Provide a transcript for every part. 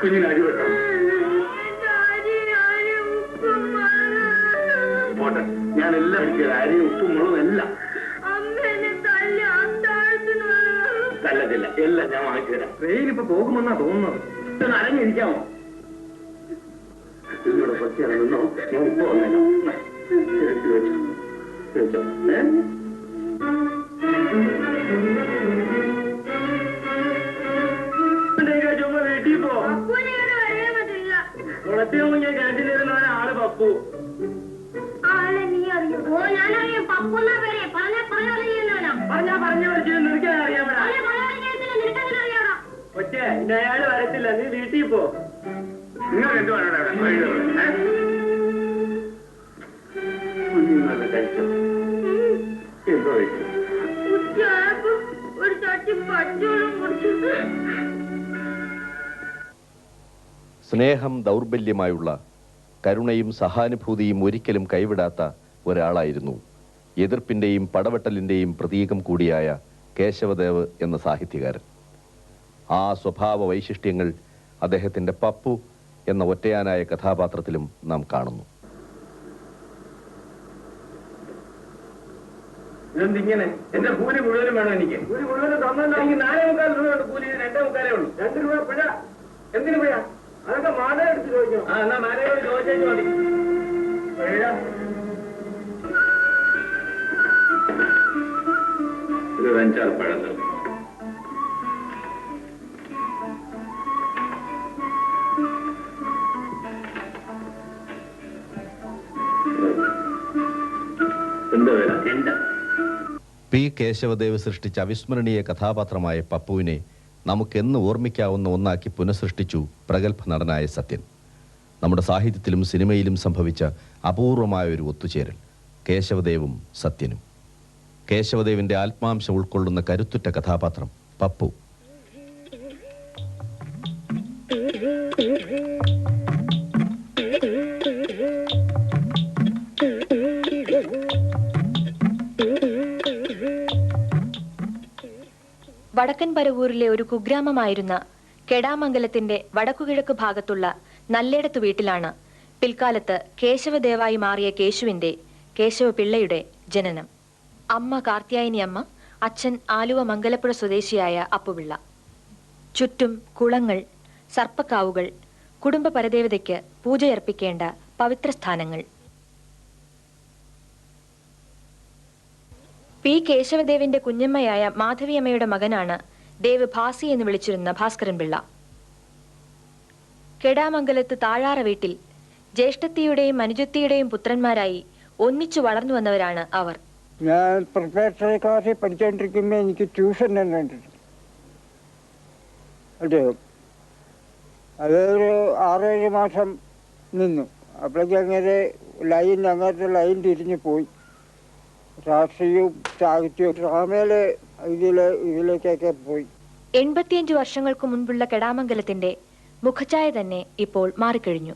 കുഞ്ഞിന് അരി വെക്കണം. പോട്ടെ, ഞാൻ എല്ലാം എടുക്കുക. അരിയും ഉപ്പും മുളകും എല്ലാം. തല്ലത്തില്ല, എല്ലാം ഞാൻ വാങ്ങിച്ചു തരാം. ട്രെയിൻ ഇപ്പൊ പോകുമെന്നാ തോന്നുന്നത്. ഇതൊന്ന് അരങ്ങിരിക്കാമോ? നിന്നോട് കുറച്ചാണ് നിന്നോ, ഞാൻ ഉപ്പ് വന്നേക്കാം. വെച്ചോ. ചുമ്മാ വീട്ടിൽ പോ. കുളത്തിൽ മുങ്ങി കാറ്റിലിരുന്ന ആള് പപ്പു. പറഞ്ഞ നിനക്കാൻ അറിയാമടാ. ഒറ്റ ഇനി അയാള് വരത്തില്ല, നീ വീട്ടിൽ പോ. നിങ്ങൾ എന്തുവാണ് കുഞ്ഞുങ്ങളെ കഴിച്ചോ? എന്തോ കഴിച്ചു? ഒരു ചട്ടി പച്ചവെള്ളം കുടിച്ചു. സ്നേഹം ദൗർബല്യമായുള്ള കരുണയും സഹാനുഭൂതിയും ഒരിക്കലും കൈവിടാത്ത ഒരാളായിരുന്നു എതിർപ്പിന്റെയും പടവെട്ടലിന്റെയും പ്രതീകം കൂടിയായ കേശവദേവ് എന്ന സാഹിത്യകാരൻ. ആ സ്വഭാവ വൈശിഷ്ട്യങ്ങൾ അദ്ദേഹത്തിന്റെ പപ്പു എന്ന ഒറ്റയാനായ കഥാപാത്രത്തിലും നാം കാണുന്നു. ഇതെന്തിങ്ങനെ? എന്റെ കൂലി മുഴുവനും വേണം. എനിക്ക് കൂലി മുഴുവനും തന്നല്ലോ. എനിക്ക് 4.25 രൂപയുണ്ട് കൂലി. 2.25 ഉള്ളൂ. 2 രൂപ പിഴ. എന്തിനു പിഴ? അതൊക്കെ മാനേ എടുത്ത് ചോദിക്കണം. എന്നാ മാനയോട് ചോദിച്ചേക്ക് മതി. പിഴ ഇത് 5-6 പഴങ്ങൾ. പി കേശവദേവ് സൃഷ്ടിച്ച അവിസ്മരണീയ കഥാപാത്രമായ പപ്പുവിനെ നമുക്കെന്ന് ഓർമ്മിക്കാവുന്ന ഒന്നാക്കി പുനഃസൃഷ്ടിച്ചു പ്രഗത്ഭ നടനായ സത്യൻ. നമ്മുടെ സാഹിത്യത്തിലും സിനിമയിലും സംഭവിച്ച അപൂർവമായ ഒരു ഒത്തുചേരൽ കേശവദേവും സത്യനും. കേശവദേവിന്റെ ആത്മാംശം ഉൾക്കൊള്ളുന്ന കരുത്തുറ്റ കഥാപാത്രം പപ്പു. വടക്കൻ പരവൂരിലെ ഒരു കുഗ്രാമമായിരുന്ന കെടാമംഗലത്തിന്റെ വടക്കുകിഴക്ക് ഭാഗത്തുള്ള നല്ലേടത്തു വീട്ടിലാണ് പിൽക്കാലത്ത് കേശവദേവായി മാറിയ കേശവപിള്ളയുടെ ജനനം. അമ്മ കാർത്യായനി അമ്മ, അച്ഛൻ ആലുവ മംഗലപ്പുഴ സ്വദേശിയായ അപ്പുപിള്ള. ചുറ്റും കുളങ്ങൾ, സർപ്പക്കാവുകൾ, കുടുംബ പരദേവതയ്ക്ക് പൂജയർപ്പിക്കേണ്ട പവിത്രസ്ഥാനങ്ങൾ. പി കേശവദേവിന്റെ കുഞ്ഞമ്മയായ മാധവിയമ്മയുടെ മകനാണ് ദേവ് ഭാസി എന്ന് വിളിച്ചിരുന്ന ഭാസ്കരൻ പിള്ള. കെടാമംഗലത്ത് താഴാറ വീട്ടിൽ ജ്യേഷ്ഠത്തിയുടെയും അനുജത്തിയുടെയും പുത്രന്മാരായി ഒന്നിച്ചു വളർന്നു വന്നവരാണ് അവർ. ഞാൻ പ്രിപ്പറേറ്ററി ക്ലാസ്സിൽ പഠിച്ചുകൊണ്ടിരിക്കുമ്പോൾ എനിക്ക് ട്യൂഷൻ തന്നെ ഉണ്ടിരുന്നു. അദ്ദേഹം അതൊരു 6-7 മാസം നിന്നു. അപ്പോഴേക്കും അങ്ങനെ അങ്ങനത്തെ ലൈൻ തിരിഞ്ഞു പോയി. രാഷ്ട്രീയവും സാഹിത്യവും ഡ്രാമയിലെ ഇതിലേക്കൊക്കെ പോയി. 85 വർഷങ്ങൾക്ക് മുൻപുള്ള കെടാമംഗലത്തിന്റെ മുഖഛായ തന്നെ ഇപ്പോൾ മാറിക്കഴിഞ്ഞു.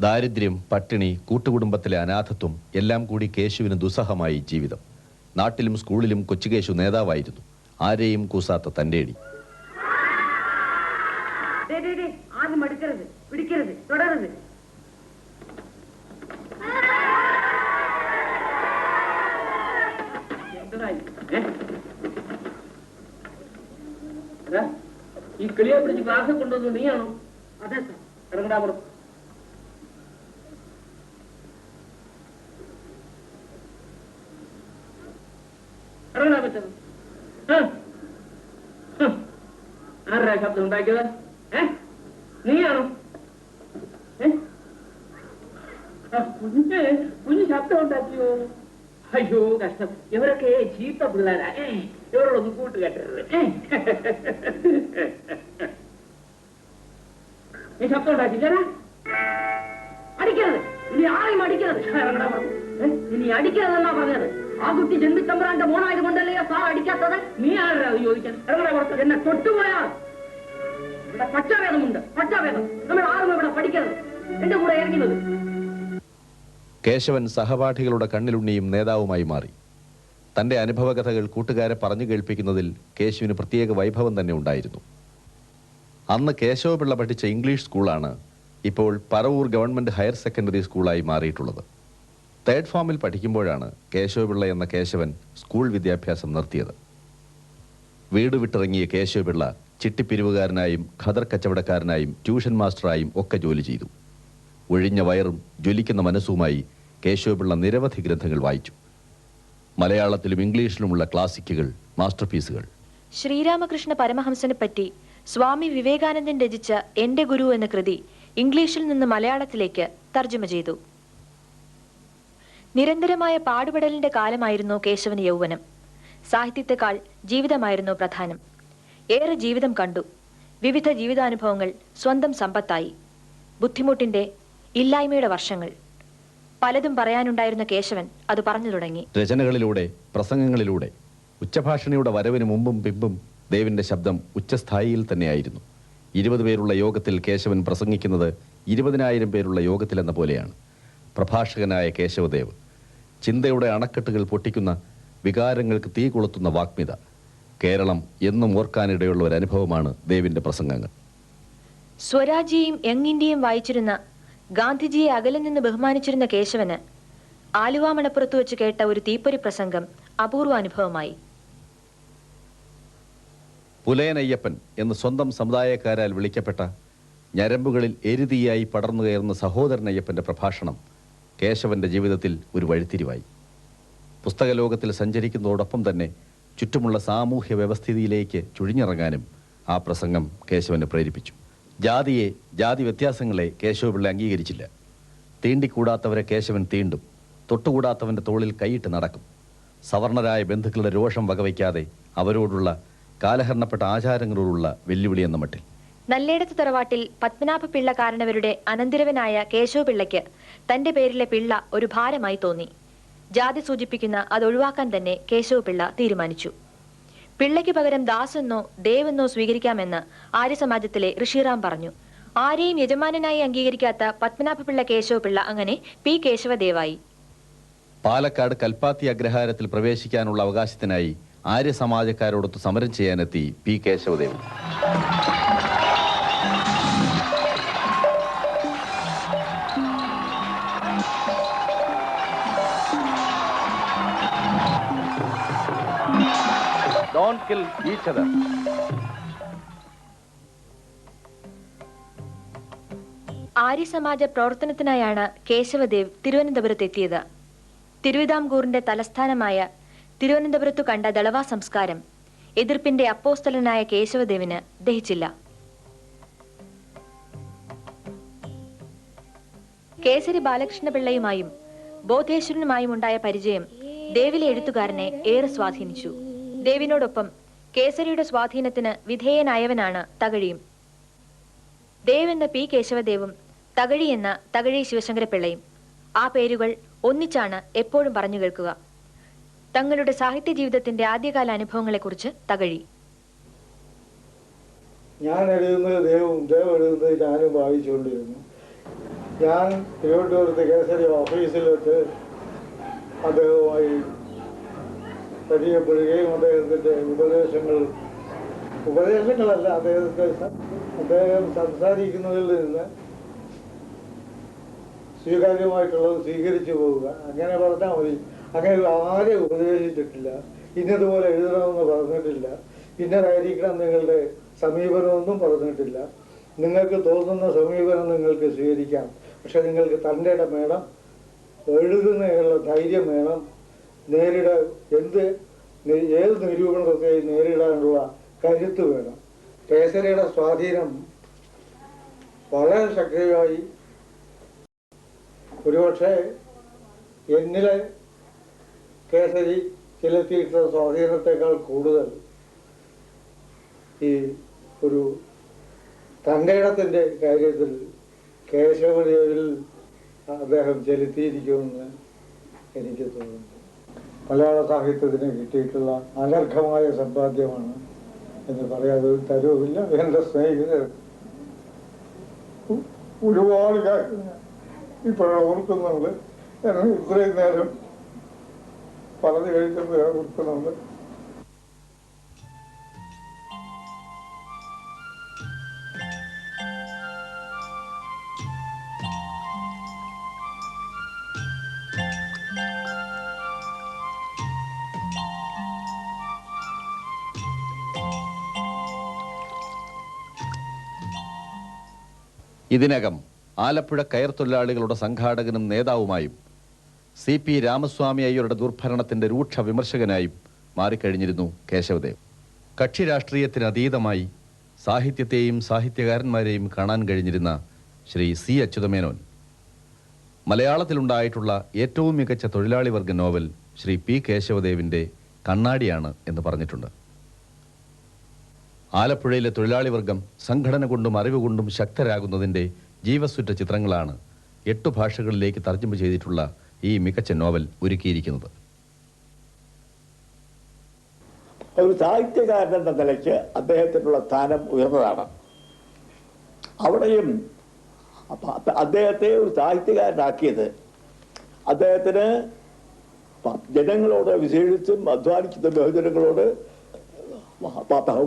ദാരിദ്ര്യം, പട്ടിണി, കൂട്ടുകുടുംബത്തിലെ അനാഥത്വം എല്ലാം കൂടി കേശുവിന് ദുസ്സഹമായി ജീവിതം. നാട്ടിലും സ്കൂളിലും കൊച്ചുകേശു നേതാവായിരുന്നു. ആരെയും കൂസാത്ത തന്റേടി. ഈ കിളിയെ പിടിച്ച് ക്ലാസ്സിൽ കൊണ്ടുവന്നു നീയാണോ? അതെ സാർ. ഇറങ്ങടാ പുറത്ത്. ഇറങ്ങടാ പറ്റുന്നത്. ആരാ ശബ്ദം ഉണ്ടാക്കിയത്? നീയാണോ? കുഞ്ഞ് ശബ്ദം ഉണ്ടാക്കിയോ? അയ്യോ കഷ്ടം. ഇവരൊക്കെ ചീത്ത പിള്ളേരാ. ഇവരോടൊന്നും കൂട്ട് കേട്ടരുത്. നീ ശബ്ദം ഉണ്ടാക്കിച്ചാ അടിക്കരുത്. ഇനി ആരെയും അടിക്കരുത്. ഇനി അടിക്കരുതെന്നാ പറഞ്ഞത്. ആ കുട്ടി ജന്മിത്തമ്പരാന്റെ മോനായത് കൊണ്ടല്ലേ സാർ അടിക്കാത്തത്? നീ ആരാ അത് ചോദിക്കാൻ? ഇറങ്ങണ പുറത്ത്. എന്നെ തൊട്ടുപോയാൽ ഇവിടെ പച്ചാവേദമുണ്ട്. പച്ചാവേദം നമ്മൾ ആരും ഇവിടെ പഠിക്കരുത്. എന്റെ കൂടെ ഇറങ്ങുന്നത്. കേശവൻ സഹപാഠികളുടെ കണ്ണിലുണ്ണിയും നേതാവുമായി മാറി. തന്റെ അനുഭവകഥകൾ കൂട്ടുകാരെ പറഞ്ഞു കേൾപ്പിക്കുന്നതിൽ കേശുവിന് പ്രത്യേക വൈഭവം തന്നെ ഉണ്ടായിരുന്നു. അന്ന് കേശവപിള്ള പഠിച്ച ഇംഗ്ലീഷ് സ്കൂളാണ് ഇപ്പോൾ പറവൂർ ഗവൺമെൻറ് ഹയർ സെക്കൻഡറി സ്കൂളായി മാറിയിട്ടുള്ളത്. 3rd ഫോമിൽ പഠിക്കുമ്പോഴാണ് കേശവപിള്ള എന്ന കേശവൻ സ്കൂൾ വിദ്യാഭ്യാസം നിർത്തിയത്. വീട് വിട്ടിറങ്ങിയ കേശവപിള്ള ചിട്ടിപ്പിരിവുകാരനായും ഖദർ കച്ചവടക്കാരനായും ട്യൂഷൻ മാസ്റ്ററായും ഒക്കെ ജോലി ചെയ്തു. ഒഴിഞ്ഞ വയറും ജ്വലിക്കുന്ന മനസ്സുമായി കേശവപിള്ള നിരവധി ഗ്രന്ഥങ്ങൾ വായിച്ചു. മലയാളത്തിലും ഇംഗ്ലീഷിലുമുള്ള ക്ലാസിക്കുകൾ, മാസ്റ്റർ പീസുകൾ. ശ്രീരാമകൃഷ്ണ പരമഹംസനെ പറ്റി സ്വാമി വിവേകാനന്ദൻ രചിച്ച എന്റെ ഗുരു എന്ന കൃതി ഇംഗ്ലീഷിൽ നിന്ന് മലയാളത്തിലേക്ക് തർജ്ജമ ചെയ്തു. നിരന്തരമായ പാടുപെടലിന്റെ കാലമായിരുന്നു കേശവന് യൗവനം. സാഹിത്യത്തെക്കാൾ ജീവിതമായിരുന്നു പ്രധാനം. ഏറെ ജീവിതം കണ്ടു. വിവിധ ജീവിതാനുഭവങ്ങൾ സ്വന്തം സമ്പത്തായി. ബുദ്ധിമുട്ടിന്റെ, ഇല്ലായ്മയുടെ വർഷങ്ങൾ. പലതും പറയാനുണ്ടായിരുന്ന കേശവൻ അത് പറഞ്ഞു തുടങ്ങി. രചനകളിലൂടെ, പ്രസംഗങ്ങളിലൂടെ, ഉച്ചഭാഷണിയുടെ വരവിന് മുമ്പും പിമ്പും ദേവിന്റെ ശബ്ദം ഉച്ചസ്ഥായിയിൽ തന്നെയായിരുന്നു. 20 പേരുള്ള യോഗത്തിൽ കേശവൻ പ്രസംഗിക്കുന്നത് 20,000 പേരുള്ള യോഗത്തിലെന്ന പോലെയാണ്. പ്രഭാഷകനായ കേശവദേവ്, ചിന്തയുടെ അണക്കെട്ടുകൾ പൊട്ടിക്കുന്ന, വികാരങ്ങൾക്ക് തീ കൊളുത്തുന്ന വാഗ്മിത. കേരളം എന്നും ഓർക്കാനിടയുള്ള ഒരു അനുഭവമാണ് ദേവിന്റെ പ്രസംഗങ്ങൾ. സ്വരാജ്യയും യങ് ഇന്ത്യയും വായിച്ചിരുന്ന, ഗാന്ധിജിയെ അകലെ നിന്ന് ബഹുമാനിച്ചിരുന്ന കേശവന് ആലുവ മണപ്പുറത്ത് വെച്ച് കേട്ട ഒരു തീപ്പൊരി പ്രസംഗം അപൂർവ അനുഭവമായി. പുലയനയ്യപ്പൻ എന്ന് സ്വന്തം സമുദായക്കാരാൽ വിളിക്കപ്പെട്ട, ഞരമ്പുകളിൽ എരുതിയായി പടർന്നു കയറുന്ന സഹോദരനയ്യപ്പന്റെ പ്രഭാഷണം കേശവന്റെ ജീവിതത്തിൽ ഒരു വഴിത്തിരിവായി. പുസ്തകലോകത്തിൽ സഞ്ചരിക്കുന്നതോടൊപ്പം തന്നെ ചുറ്റുമുള്ള സാമൂഹ്യ വ്യവസ്ഥിതിയിലേക്ക് ചുഴിഞ്ഞിറങ്ങാനും ആ പ്രസംഗം കേശവനെ പ്രേരിപ്പിച്ചു. ജാതിയെ, ജാതി വ്യത്യാസങ്ങളെ കേശവപിള്ള അംഗീകരിച്ചില്ല. തീണ്ടിക്കൂടാത്തവരെ കേശവൻ തീണ്ടും, തൊട്ടുകൂടാത്തവന്റെ തോളിൽ കൈയിട്ട് നടക്കും. സവർണരായ ബന്ധുക്കളുടെ രോഷം വകവയ്ക്കാതെ അവരോടുള്ള കാലഹരണപ്പെട്ട ആചാരങ്ങളോടുള്ള വെല്ലുവിളി എന്ന മട്ടിൽ. നല്ലേടത്ത് തറവാട്ടിൽ പത്മനാഭ പിള്ള കാരണവരുടെ അനന്തിരവനായ കേശവപിള്ളയ്ക്ക് തന്റെ പേരിലെ പിള്ള ഒരു ഭാരമായി തോന്നി. ജാതി സൂചിപ്പിക്കുന്ന അത് ഒഴിവാക്കാൻ തന്നെ കേശവപിള്ള തീരുമാനിച്ചു. പിള്ളയ്ക്ക് പകരം ദാസെന്നോ ദേവെന്നോ സ്വീകരിക്കാമെന്ന് ആര്യസമാജത്തിലെ ഋഷിറാം പറഞ്ഞു. ആരെയും യജമാനനായി അംഗീകരിക്കാത്ത പത്മനാഭപിള്ള കേശവപിള്ള അങ്ങനെ പി കേശവദേവായി. പാലക്കാട് കൽപ്പാത്തി അഗ്രഹാരത്തിൽ പ്രവേശിക്കാനുള്ള അവകാശത്തിനായി ആര്യസമാജക്കാരോടൊത്ത് സമരം ചെയ്യാനെത്തി P Kesavadev. Don't kill each other. ആര്യസമാജ പ്രവർത്തനത്തിനായാണ് കേശവദേവ് തിരുവനന്തപുരത്ത് എത്തിയത്. തിരുവിതാംകൂറിന്റെ തലസ്ഥാനമായ തിരുവനന്തപുരത്തു കണ്ട ദളവാ സംസ്കാരം എതിർപ്പിന്റെ അപ്പോസ്തലനായ കേശവദേവിന് ദഹിച്ചില്ല. കേസരി ബാലകൃഷ്ണപിള്ളയുമായും ബോധേശ്വരനുമായും ഉണ്ടായ പരിചയം ദേവിലെ എഴുത്തുകാരനെ ഏറെ സ്വാധീനിച്ചു. ദേവിനോടൊപ്പം കേസരിയുടെ സ്വാധീനത്തിന് വിധേയനായവനാണ് തകഴിയും. ദേവ് എന്ന പി കേശവദേവും തകഴി എന്ന തകഴി ശിവശങ്കരപിള്ളയും. ആ പേരുകൾ ഒന്നിച്ചാണ് എപ്പോഴും പറഞ്ഞു കേൾക്കുക. തങ്ങളുടെ സാഹിത്യ ജീവിതത്തിന്റെ ആദ്യകാല അനുഭവങ്ങളെക്കുറിച്ച് തകഴി. ഞാൻ എഴുതുന്നത് ദേവ് എഴുതുന്നത് ഞാനും വായിച്ചുകൊണ്ടിരുന്നു. ഞാൻ തിരുവനന്തപുരത്ത് കേസരി ഓഫീസിൽ വെച്ച് അദ്ദേഹവുമായി പരിചയപ്പെടുകയും അദ്ദേഹത്തിൻ്റെ ഉപദേശങ്ങളല്ല അദ്ദേഹം സംസാരിക്കുന്നതിൽ നിന്ന് സ്വീകാര്യമായിട്ടുള്ളത് സ്വീകരിച്ചു പോവുക, അങ്ങനെ പറഞ്ഞാൽ മതി. അങ്ങനെ ആരെ ഉപദേശിച്ചിട്ടില്ല, ഇന്നതുപോലെ എഴുതണമെന്ന് പറഞ്ഞിട്ടില്ല, ഇന്നതായിരിക്കണം നിങ്ങളുടെ സമീപനമൊന്നും പറഞ്ഞിട്ടില്ല. നിങ്ങൾക്ക് തോന്നുന്ന സമീപനം നിങ്ങൾക്ക് സ്വീകരിക്കാം, പക്ഷെ നിങ്ങൾക്ക് തൻ്റെ ഇടം വേണം, എഴുതുന്നതിനുള്ള ധൈര്യം വേണം, ഏത് നിരൂപണത്തെയും നേരിടാനുള്ള കരുത്ത് വേണം. കേസരിയുടെ സ്വാധീനം വളരെ ശക്തിയായി, ഒരുപക്ഷെ എന്നിലെ കേസരി ചെലുത്തിയിട്ടുള്ള സ്വാധീനത്തെക്കാൾ കൂടുതൽ ഈ ഒരു തൻ്റെ ഇടത്തിൻ്റെ കാര്യത്തിൽ കേശവദേവിൽ അദ്ദേഹം ചെലുത്തിയിരിക്കുമെന്ന് എനിക്ക് തോന്നുന്നു. മലയാള സാഹിത്യത്തിന് കിട്ടിയിട്ടുള്ള അനർഘമായ സമ്പാദ്യമാണ് എന്ന് പറയാതെ ഒരു തരവുമില്ല. എൻ്റെ സ്നേഹിതർ ഒരുപാട് കാര്യങ്ങൾ ഇപ്പോഴാണ് ഓർക്കുന്നുണ്ട്. ഞാൻ ഇത്രയും നേരം പറഞ്ഞു കഴിച്ചപ്പോഴാണ് ഓർക്കുന്നുണ്ട്. ഇതിനകം ആലപ്പുഴ കയർ തൊഴിലാളികളുടെ സംഘാടകനും നേതാവുമായും CP രാമസ്വാമി അയ്യരുടെ ദുർഭരണത്തിന്റെ രൂക്ഷ വിമർശകനായും മാറിക്കഴിഞ്ഞിരുന്നു കേശവദേവ്. കക്ഷി രാഷ്ട്രീയത്തിന് അതീതമായി സാഹിത്യത്തെയും സാഹിത്യകാരന്മാരെയും കാണാൻ കഴിഞ്ഞിരുന്ന ശ്രീ C. അച്യുതമേനോൻ മലയാളത്തിലുണ്ടായിട്ടുള്ള ഏറ്റവും മികച്ച തൊഴിലാളി വർഗ നോവൽ ശ്രീ P. കേശവദേവിന്റെ കണ്ണാടിയാണ് എന്ന് പറഞ്ഞിട്ടുണ്ട്. ആലപ്പുഴയിലെ തൊഴിലാളി വർഗം സംഘടന കൊണ്ടും അറിവ് കൊണ്ടും ശക്തരാകുന്നതിന്റെ ജീവസുറ്റ ചിത്രങ്ങളാണ് 8 ഭാഷകളിലേക്ക് തർജ്ജമ ചെയ്തിട്ടുള്ള ഈ മികച്ച നോവൽ ഒരുക്കിയിരിക്കുന്നത്. ഒരു സാഹിത്യകാരൻ എന്ന നിലയ്ക്ക് അദ്ദേഹത്തിനുള്ള സ്ഥാനം ഉയർന്നതാണ്. അവിടെയും അദ്ദേഹത്തെ ഒരു സാഹിത്യകാരനാക്കിയത് അദ്ദേഹത്തിന് ജനങ്ങളോട്, വിശേഷിച്ചും അധ്വാനിക്കുന്ന ബഹുജനങ്ങളോട്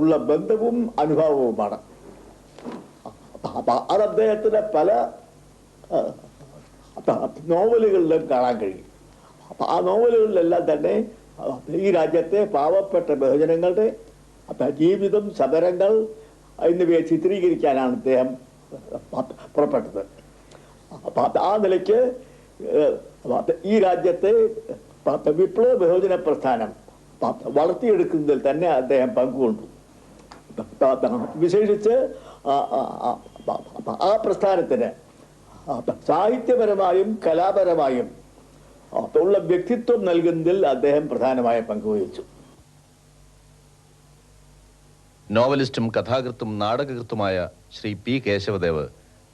ഉള്ള ബന്ധവും അനുഭവവുമാണ്. അത് അദ്ദേഹത്തിന് പല നോവലുകളിലും കാണാൻ കഴിയും. ആ നോവലുകളിലെല്ലാം തന്നെ ഈ രാജ്യത്തെ പാവപ്പെട്ട ബഹുജനങ്ങളുടെ ജീവിതം, സമരങ്ങൾ എന്നിവയെ ചിത്രീകരിക്കാനാണ് അദ്ദേഹം പുറപ്പെട്ടത്. ആ നിലയ്ക്ക് ഈ രാജ്യത്തെ വിപ്ലവ ബഹുജന പ്രസ്ഥാനം വളർത്തിയെടുക്കുന്നതിൽ തന്നെ അദ്ദേഹം പങ്കുകൊണ്ടു. വിശേഷിച്ച് ആ പ്രസ്ഥാനത്തിന് സാഹിത്യപരമായും കലാപരമായും ഉള്ള വ്യക്തിത്വം നൽകുന്നതിൽ അദ്ദേഹം പ്രധാനമായ പങ്കുവഹിച്ചു. നോവലിസ്റ്റും കഥാകൃത്തും നാടകകൃത്തുമായ ശ്രീ P. കേശവദേവ്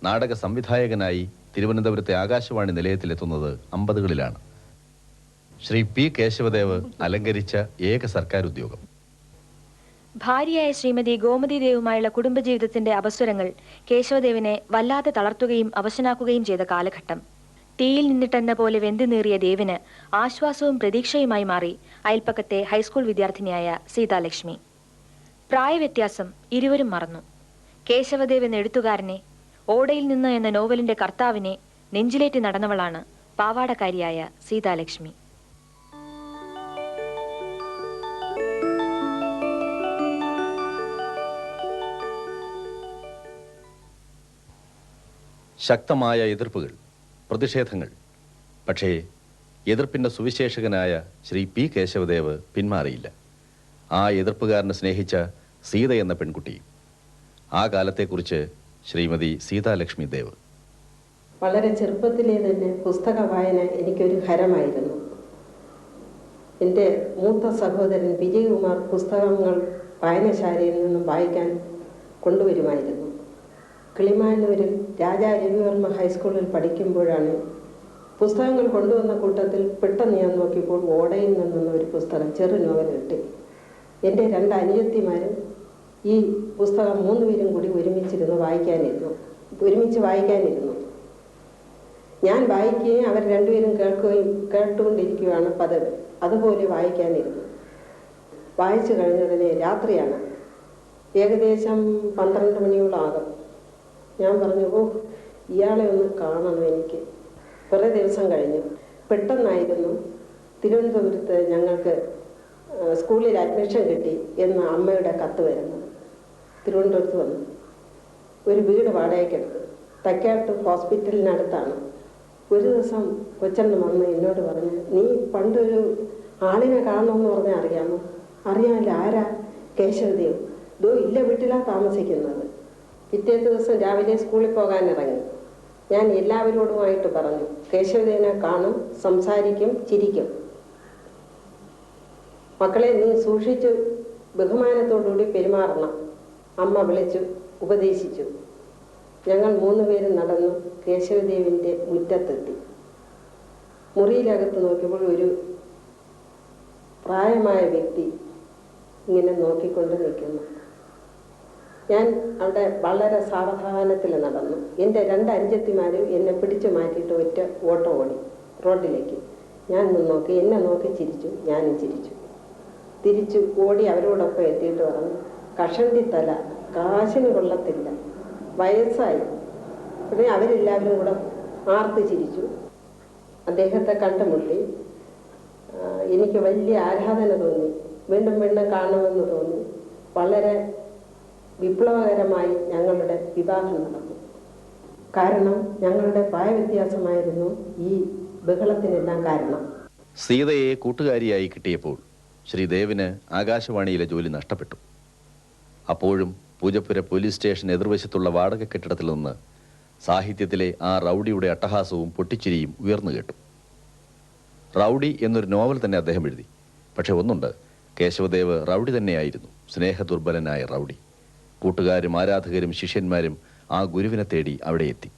നാടക സംവിധായകനായി തിരുവനന്തപുരത്തെ ആകാശവാണി നിലയത്തിലെത്തുന്നത് 50കളിലാണ്. ശ്രീ P. കേശവദേവ് അലങ്കരിച്ച ഏക സർക്കാർ ഉദ്യോഗം. ഭാര്യയായ ശ്രീമതി ഗോമതി ദേവുമായുള്ള കുടുംബജീവിതത്തിന്റെ അപസ്വരങ്ങൾ കേശവദേവിനെ വല്ലാതെ തളർത്തുകയും അവശനാക്കുകയും ചെയ്ത കാലഘട്ടം. തീയിൽ നിന്നിട്ടെന്ന പോലെ വെന്തുനീറിയ ദേവിന് ആശ്വാസവും പ്രതീക്ഷയുമായി മാറി അയൽപ്പക്കത്തെ ഹൈസ്കൂൾ വിദ്യാർത്ഥിനിയായ സീതാലക്ഷ്മി. പ്രായവ്യത്യാസം ഇരുവരും മറന്നു. കേശവദേവ് എന്ന എഴുത്തുകാരനെ, ഓടയിൽ നിന്ന് എന്ന നോവലിന്റെ കർത്താവിനെ നെഞ്ചിലേറ്റി നടന്നവളാണ് പാവാടക്കാരിയായ സീതാലക്ഷ്മി. ശക്തമായ എതിർപ്പുകൾ, പ്രതിഷേധങ്ങൾ. പക്ഷേ എതിർപ്പിന്റെ സുവിശേഷകനായ ശ്രീ P. കേശവദേവ് പിന്മാറിയില്ല. ആ എതിർപ്പുകാരനെ സ്നേഹിച്ച സീത എന്ന പെൺകുട്ടി. ആ കാലത്തെക്കുറിച്ച് ശ്രീമതി സീതാലക്ഷ്മി ദേവ്: വളരെ ചെറുപ്പത്തിലേ തന്നെ പുസ്തക വായന എനിക്കൊരു ഹരമായിരുന്നു. എൻ്റെ മൂത്ത സഹോദരൻ വിജയകുമാർ പുസ്തകങ്ങൾ വായനശാലയിൽ നിന്നും വായിക്കാൻ കൊണ്ടുവരുമായിരുന്നു. കിളിമാനൂരിൽ രാജാ രവിവർമ്മ ഹൈസ്കൂളിൽ പഠിക്കുമ്പോഴാണ് പുസ്തകങ്ങൾ കൊണ്ടുവന്ന കൂട്ടത്തിൽ പെട്ടെന്ന് ഞാൻ നോക്കിയപ്പോൾ ഓടയിൽ നിന്നുള്ള ഒരു പുസ്തകം, ചെറു നോവൽ കിട്ടി. എൻ്റെ 2 അനുജത്തിമാരും ഈ പുസ്തകം 3 പേരും കൂടി ഒരുമിച്ച് വായിക്കാനിരുന്നു. ഞാൻ വായിക്കുകയും അവർ 2 പേരും കേട്ടുകൊണ്ടിരിക്കുകയാണ് പതിവ്. അതുപോലെ വായിക്കാനിരുന്നു. വായിച്ചു കഴിഞ്ഞതിന് രാത്രിയാണ്, ഏകദേശം 12 മണിയോളം ആകും. ഞാൻ പറഞ്ഞു, ഇയാളെ ഒന്ന് കാണണം എനിക്ക്. കുറേ ദിവസം കഴിഞ്ഞു. പെട്ടെന്നായിരുന്നു തിരുവനന്തപുരത്ത് ഞങ്ങൾക്ക് സ്കൂളിൽ അഡ്മിഷൻ കിട്ടി എന്ന അമ്മയുടെ കത്ത് വരുന്നത്. തിരുവനന്തപുരത്ത് വന്നു ഒരു വീട് വാടകയ്ക്കെടുത്ത്, തക്കാട്ട് ഹോസ്പിറ്റലിനടുത്താണ്. ഒരു ദിവസം കൊച്ചണ്ണൻ വന്ന് എന്നോട് പറഞ്ഞു, നീ പണ്ടൊരു ആളിനെ കാണണമെന്ന് പറഞ്ഞാൽ അറിയാമോ? അറിയാമല്ലോ. ആരാ? കേശവദേവ്. ഇല്ല, വീട്ടിലാണ് താമസിക്കുന്നത്. പിറ്റേ ദിവസം രാവിലെ സ്കൂളിൽ പോകാനിറങ്ങി. ഞാൻ എല്ലാവരോടുമായിട്ട് പറഞ്ഞു, കേശവദേവനെ കാണും, സംസാരിക്കും, ചിരിക്കും. മക്കളെ, നീ സൂക്ഷിച്ചു ബഹുമാനത്തോടുകൂടി പെരുമാറണം, അമ്മ വിളിച്ചു ഉപദേശിച്ചു. ഞങ്ങൾ 3 പേരും നടന്നു കേശവദേവിൻ്റെ മുറ്റത്തെത്തി. മുറിയിലകത്ത് നോക്കിയപ്പോൾ ഒരു പ്രായമായ വ്യക്തി ഇങ്ങനെ നോക്കിക്കൊണ്ട് നിൽക്കുന്നു. ഞാൻ അവിടെ വളരെ സാവധാനത്തിൽ നടന്നു. എൻ്റെ 2 അനുജത്തിമാരും എന്നെ പിടിച്ചു മാറ്റിയിട്ട് ഒറ്റ ഓട്ടം ഓടി റോഡിലേക്ക്. ഞാൻ നോക്കി, എന്നെ നോക്കി ചിരിച്ചു. ഞാനും ചിരിച്ചു. തിരിച്ചു ഓടി അവരോടൊപ്പം എത്തിയിട്ട് പറഞ്ഞു, കഷണ്ടി തല, കാശിന് കൊള്ളത്തില്ല, വയസ്സായി. ഉടനെ അവരെല്ലാവരും കൂടെ ആർത്ത് ചിരിച്ചു. അദ്ദേഹത്തെ കണ്ടുമുട്ടി. എനിക്ക് വലിയ ആരാധന തോന്നി. വീണ്ടും വീണ്ടും കാണണമെന്ന് തോന്നി. വളരെ വിപ്ലവകരമായി ഞങ്ങളുടെ വിവാഹം നടന്നു. കാരണം ഞങ്ങളുടെ പ്രായവ്യത്യാസമായിരുന്നു ഈ ബഹളത്തിനെല്ലാം കാരണം. സീതയെ കൂട്ടുകാരിയായി കിട്ടിയപ്പോൾ ശ്രീദേവിന് ആകാശവാണിയിലെ ജോലി നഷ്ടപ്പെട്ടു. അപ്പോഴും പൂജപ്പുര പോലീസ് സ്റ്റേഷൻ എതിർവശത്തുള്ള വാടക കെട്ടിടത്തിൽ നിന്ന് സാഹിത്യത്തിലെ ആ റൗഡിയുടെ അട്ടഹാസവും പൊട്ടിച്ചിരിയും ഉയർന്നു കേട്ടു. റൗഡി എന്നൊരു നോവൽ തന്നെ അദ്ദേഹം എഴുതി. പക്ഷെ ഒന്നുണ്ട്, കേശവദേവ് റൗഡി തന്നെയായിരുന്നു, സ്നേഹദുർബലനായ റൗഡി. കൂട്ടുകാരും ആരാധകരും ശിഷ്യന്മാരും ആ ഗുരുവിനെ തേടി അവിടെ എത്തി.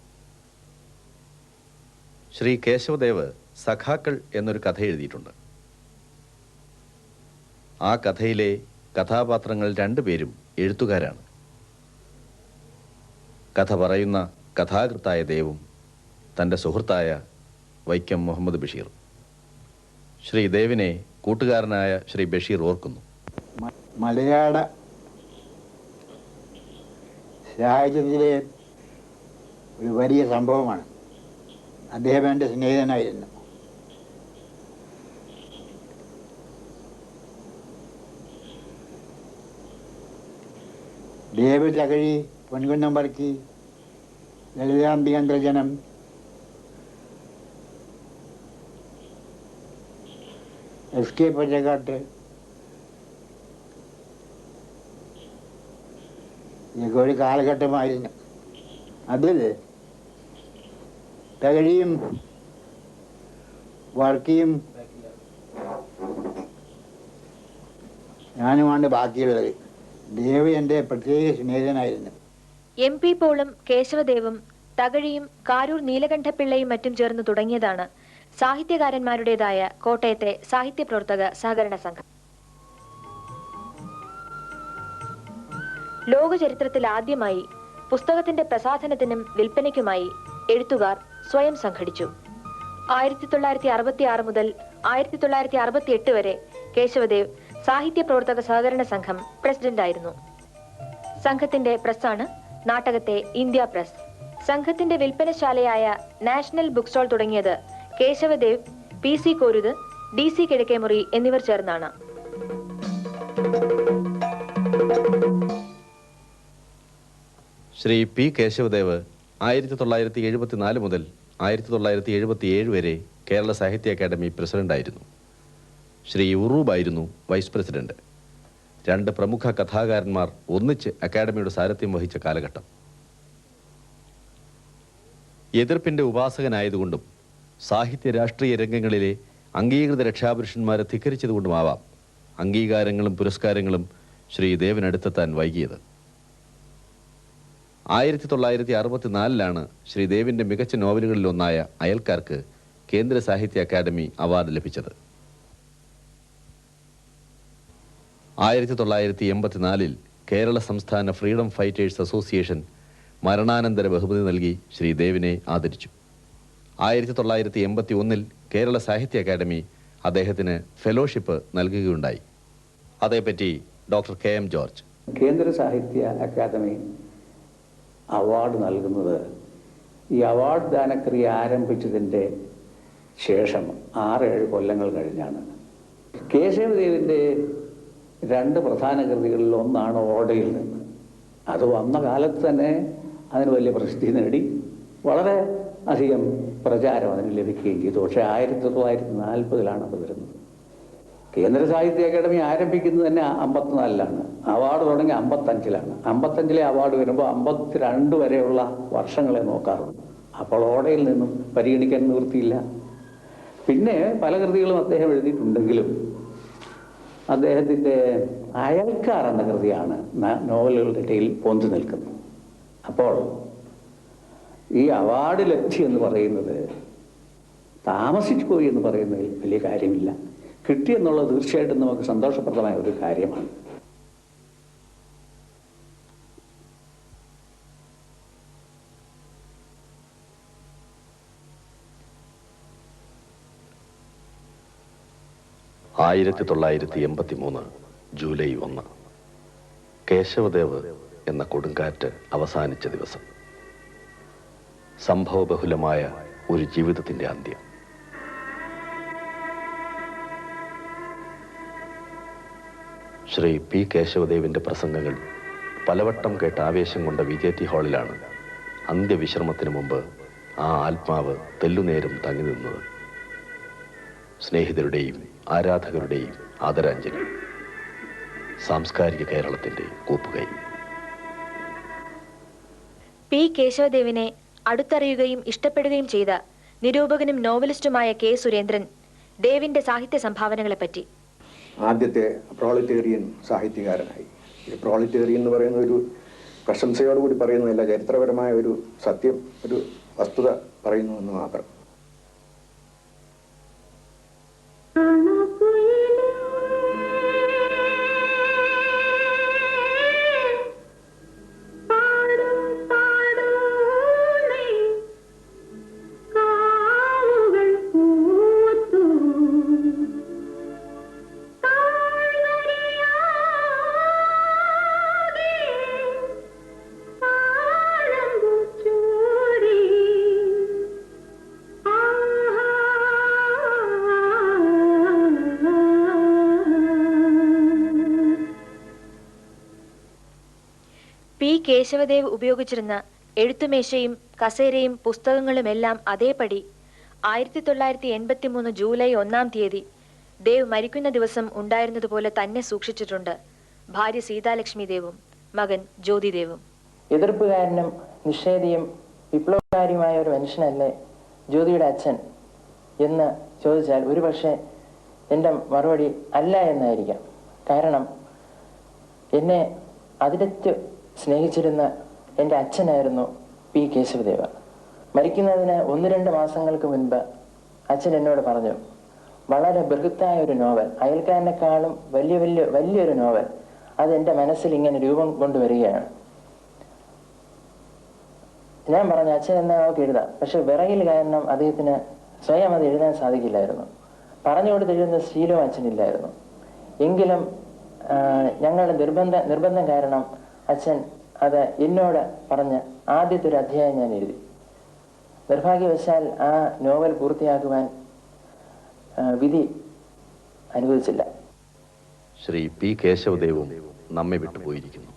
ശ്രീ കേശവദേവ് സഖാക്കൾ എന്നൊരു കഥ എഴുതിയിട്ടുണ്ട്. ആ കഥയിലെ കഥാപാത്രങ്ങൾ രണ്ടുപേരും എഴുത്തുകാരാണ്. കഥ പറയുന്ന കഥാകൃത്തായ ദേവും തൻ്റെ സുഹൃത്തായ വൈക്കം മുഹമ്മദ് ബഷീർ. ശ്രീ ദേവിനെ കൂട്ടുകാരനായ ശ്രീ ബഷീർ ഓർക്കുന്നു. മലയാള സാഹിത്യത്തിലെ ഒരു വലിയ സംഭവമാണ്. അദ്ദേഹം എൻ്റെ സ്നേഹിതനായിരുന്നു. ദേവ് തകഴി, പൊൻകുന്നം പറക്കി, ലളിതാംബികേന്ദ്രജനം, SK പൊറ്റക്കാട്ട്, ഇതൊക്കെ ഒരു കാലഘട്ടമായിരുന്നു. അതിൽ തകഴിയും വർക്കിയും ഞാനുമാണ് ബാക്കിയുള്ളത്. ദേവ് എൻ്റെ പ്രത്യേക സ്നേഹിതനായിരുന്നു. MP പോളും കേശവദേവും തകഴിയും കാരൂർ നീലകണ്ഠപിള്ളയും മറ്റും ചേർന്ന് തുടങ്ങിയതാണ് സാഹിത്യകാരന്മാരുടേതായ കോട്ടയത്തെ സാഹിത്യ പ്രവർത്തക സഹകരണ സംഘം. ലോക ചരിത്രത്തിൽ ആദ്യമായി പുസ്തകത്തിന്റെ പ്രസാധനത്തിനും വിൽപ്പനയ്ക്കുമായി എഴുത്തുകാർ സ്വയം സംഘടിച്ചു. 1966 മുതൽ 1968 വരെ കേശവദേവ് സാഹിത്യ പ്രവർത്തക സഹകരണ സംഘം പ്രസിഡന്റായിരുന്നു. സംഘത്തിന്റെ പ്രസ്സാണ് നാട്ടകത്തെ ഇന്ത്യ പ്രസ്. സംഘത്തിന്റെ വിൽപ്പനശാലയായ നാഷണൽ ബുക്ക് സ്റ്റോൾ തുടങ്ങിയത് കേശവദേവ്, PC കോരുത്, DC കിഴക്കേമുറി എന്നിവർ ചേർന്നാണ്. ശ്രീ P. കേശവദേവ് 1974 മുതൽ 1977 വരെ കേരള സാഹിത്യ അക്കാദമി പ്രസിഡന്റായിരുന്നു. ശ്രീ ഉറൂബായിരുന്നു വൈസ് പ്രസിഡന്റ്. രണ്ട് പ്രമുഖ കഥാകാരന്മാർ ഒന്നിച്ച് അക്കാദമിയുടെ സാരഥ്യം വഹിച്ച കാലഘട്ടം. എതിർപ്പിന്റെ ഉപാസകനായതുകൊണ്ടും സാഹിത്യ രാഷ്ട്രീയ രംഗങ്ങളിലെ അംഗീകൃത രക്ഷാപുരുഷന്മാരെ ധിക്കരിച്ചതുകൊണ്ടുമാവാം അംഗീകാരങ്ങളും പുരസ്കാരങ്ങളും ശ്രീ ദേവിനടുത്തെത്താൻ വൈകിയത്. 1964 ശ്രീദേവിന്റെ മികച്ച നോവലുകളിലൊന്നായ അയൽക്കാർക്ക് കേന്ദ്ര സാഹിത്യ അക്കാദമി അവാർഡ് ലഭിച്ചത്. 1984 കേരള സംസ്ഥാന ഫ്രീഡം ഫൈറ്റേഴ്സ് അസോസിയേഷൻ മരണാനന്തര ബഹുമതി നൽകി ശ്രീദേവിനെ ആദരിച്ചു. 1981 കേരള സാഹിത്യ അക്കാദമി അദ്ദേഹത്തിന് ഫെലോഷിപ്പ് നൽകുകയുണ്ടായി. അതേപ്പറ്റി ഡോക്ടർ KM ജോർജ്. കേന്ദ്ര സാഹിത്യ അക്കാദമി അവാർഡ് നൽകുന്നത് ഈ അവാർഡ് ദാനക്രിയ ആരംഭിച്ചതിൻ്റെ ശേഷം 6-7 കൊല്ലങ്ങൾ കഴിഞ്ഞാണ്. കേശവദേവിൻ്റെ 2 പ്രധാന കൃതികളിൽ ഒന്നാണ് ഓടയിൽ നിന്ന്. അത് വന്ന കാലത്ത് തന്നെ അതിന് വലിയ പ്രസിദ്ധി നേടി, വളരെ അധികം പ്രചാരം അതിന് ലഭിക്കുകയും ചെയ്തു. പക്ഷേ 1940 അത് വരുന്നത്. കേന്ദ്ര സാഹിത്യ അക്കാദമി ആരംഭിക്കുന്നത് തന്നെ 54 അവാർഡ് തുടങ്ങി 55 55 അവാർഡ് വരുമ്പോൾ 52 വരെയുള്ള വർഷങ്ങളെ നോക്കാറുണ്ട്. അപ്പോൾ ഓടയിൽ നിന്നും പരിഗണിക്കാൻ നിവൃത്തിയില്ല. പിന്നെ പല കൃതികളും അദ്ദേഹം എഴുതിയിട്ടുണ്ടെങ്കിലും അദ്ദേഹത്തിൻ്റെ അയൽക്കാർ എന്ന കൃതിയാണ് നോവലുകളുടെ ഇടയിൽ പൊന്തി നിൽക്കുന്നത്. അപ്പോൾ ഈ അവാർഡ് ലബ്ധി എന്ന് പറയുന്നത് താമസിച്ചു പോയി എന്ന് പറയുന്നതിൽ വലിയ കാര്യമില്ല. കിട്ടിയെന്നുള്ളത് തീർച്ചയായിട്ടും നമുക്ക് സന്തോഷപ്രദമായ ഒരു കാര്യമാണ്. ജൂലൈ 1 കേശവദേവ് എന്ന കൊടുങ്കാറ്റ് അവസാനിച്ച ദിവസം. സംഭവബഹുലമായ ഒരു ജീവിതത്തിന്റെ അന്ത്യം. ശ്രീ P. കേശവദേവിന്റെ പ്രസംഗങ്ങൾ പലവട്ടം കേട്ട ആവേശം കൊണ്ട VJT ഹാളിലാണ് അന്ത്യവിശ്രമത്തിന് മുമ്പ് ആ ആത്മാവ് തെല്ലുനേരം തങ്ങി നിന്നത്. സ്നേഹിതരുടെയും ആരാധകരുടെയും ആദരാഞ്ജലി. സാംസ്കാരിക കേരളത്തിന്റെ കൂപ്പുകൈ. പി കേശവദേവിനെ അടുത്തറിയുകയും ഇഷ്ടപ്പെടുകയും ചെയ്ത നിരൂപകനും നോവലിസ്റ്റുമായ കെ സുരേന്ദ്രൻ ദേവിന്റെ സാഹിത്യ സംഭാവനകളെപ്പറ്റി. ആദ്യത്തെ പ്രോളിറ്റേറിയൻ സാഹിത്യകാരനായി. ഈ പ്രോളിറ്റേറിയൻ എന്ന് പറയുന്ന ഒരു പ്രശംസയോടുകൂടി പറയുന്നതല്ല, ചരിത്രപരമായ ഒരു സത്യം, ഒരു വസ്തുത പറയുന്നു എന്ന് മാത്രം. പി കേശവദേവ് ഉപയോഗിച്ചിരുന്ന എഴുത്തുമേശയും കസേരയും പുസ്തകങ്ങളുമെല്ലാം അതേപടി 1983 ജൂലൈ 1-ാം തീയതി ദേവ് മരിക്കുന്ന ദിവസം ഉണ്ടായിരുന്നതുപോലെ തന്നെ സൂക്ഷിച്ചിട്ടുണ്ട് ഭാര്യ സീതാലക്ഷ്മി ദേവും മകൻ ജ്യോതിദേവും. എതിർപ്പുകാരനും നിഷേധിയും വിപ്ലവകാരിയുമായ ഒരു മനുഷ്യനല്ലേ ജ്യോതിയുടെ അച്ഛൻ എന്ന് ചോദിച്ചാൽ ഒരുപക്ഷെ എൻ്റെ മറുപടി അല്ല എന്നായിരിക്കാം. കാരണം എന്നെ അതിരറ്റ് സ്നേഹിച്ചിരുന്ന എൻ്റെ അച്ഛനായിരുന്നു പി കേശവദേവ. മരിക്കുന്നതിന് 1-2 മാസങ്ങൾക്ക് മുൻപ് അച്ഛൻ എന്നോട് പറഞ്ഞു, വളരെ ബൃഹത്തായ ഒരു നോവൽ, അയൽക്കാരനെക്കാളും വലിയൊരു നോവൽ, അത് എൻ്റെ മനസ്സിൽ ഇങ്ങനെ രൂപം കൊണ്ടുവരികയാണ്. ഞാൻ പറഞ്ഞു, അച്ഛൻ എന്നാ അവർക്ക് എഴുതാം. പക്ഷെ വിറകിൽ കാരണം അദ്ദേഹത്തിന് സ്വയം അത് എഴുതാൻ സാധിക്കില്ലായിരുന്നു. പറഞ്ഞു കൊടുത്ത് എഴുതുന്ന ശീലവും അച്ഛനില്ലായിരുന്നു. എങ്കിലും ഞങ്ങളുടെ നിർബന്ധം കാരണം അച്ഛൻ അത് എന്നോട് പറഞ്ഞ് ആദ്യത്തെ ഒരു അധ്യായം ഞാൻ എഴുതി. നിർഭാഗ്യവശാൽ ആ നോവൽ പൂർത്തിയാക്കുവാൻ വിധി അനുവദിച്ചില്ല. ശ്രീ പി കേശവദേവും നമ്മെ വിട്ടുപോയിരിക്കുന്നു.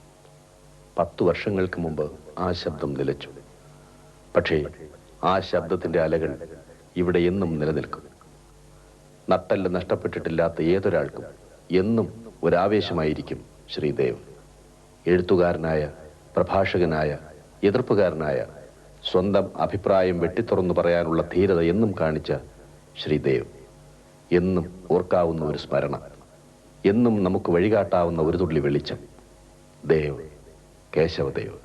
10 വർഷങ്ങൾക്ക് മുമ്പ് ആ ശബ്ദം നിലച്ചു. പക്ഷേ ആ ശബ്ദത്തിന്റെ അലകൾ ഇവിടെ എന്നും നിലനിൽക്കും. നട്ടെല്ല് നഷ്ടപ്പെട്ടിട്ടില്ലാത്ത ഏതൊരാൾക്കും എന്നും ഒരാവേശമായിരിക്കും ശ്രീദേവ്. എഴുത്തുകാരനായ, പ്രഭാഷകനായ, എതിർപ്പുകാരനായ, സ്വന്തം അഭിപ്രായം വെട്ടിത്തുറന്നു പറയാനുള്ള ധീരത എന്നും കാണിച്ച ശ്രീദേവ്. എന്നും ഓർക്കാവുന്ന ഒരു സ്മരണ, എന്നും നമുക്ക് വഴികാട്ടാവുന്ന ഒരു തുള്ളി വെളിച്ചം. ദേവ്, കേശവദേവ്.